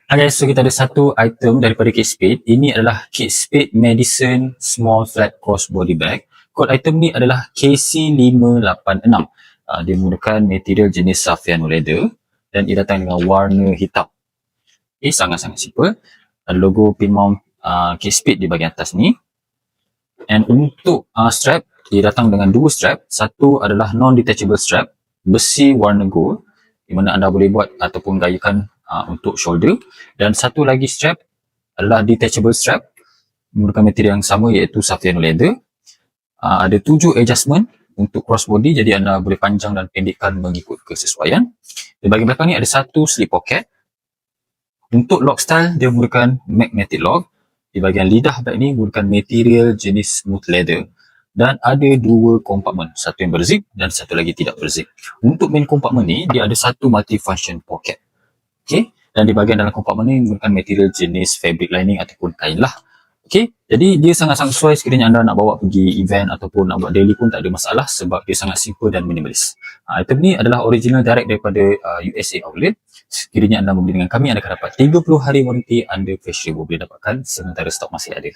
Okay, so kita ada satu item daripada Kate Spade. Ini adalah Kate Spade Medicine Small Flat Crossbody Bag. Kod item ni adalah KC586. Dia menggunakan material jenis Saffiano leather dan ia datang dengan warna hitam. Okay, sangat-sangat simple. Logo pin mount Kate Spade di bahagian atas ni. And untuk strap, dia datang dengan dua strap. Satu adalah non-detachable strap, besi warna gold, di mana anda boleh buat ataupun gayakan untuk shoulder. Dan satu lagi strap adalah detachable strap menggunakan material yang sama iaitu Saffiano leather. Ada 7 adjustment untuk crossbody, jadi anda boleh panjang dan pendekkan mengikut kesesuaian. Di bahagian belakang ni ada satu slip pocket. Untuk lock style, dia menggunakan magnetic lock. Di bahagian lidah bag ni menggunakan material jenis smooth leather. Dan ada dua kompartmen, satu yang berzip dan satu lagi tidak berzip. Untuk main kompartmen ni, dia ada satu multifunction pocket. Okay, dan di bahagian dalam kompartmen ni menggunakan material jenis fabric lining ataupun kain lah. Okay, jadi dia sangat-sangat sesuai sekiranya anda nak bawa pergi event ataupun nak buat daily pun tak ada masalah sebab dia sangat simple dan minimalis. Item ni adalah original direct daripada USA outlet. Sekiranya anda membeli dengan kami, anda akan dapat 30 hari warranty under Fresh Rebo. Boleh dapatkan sementara stok masih ada.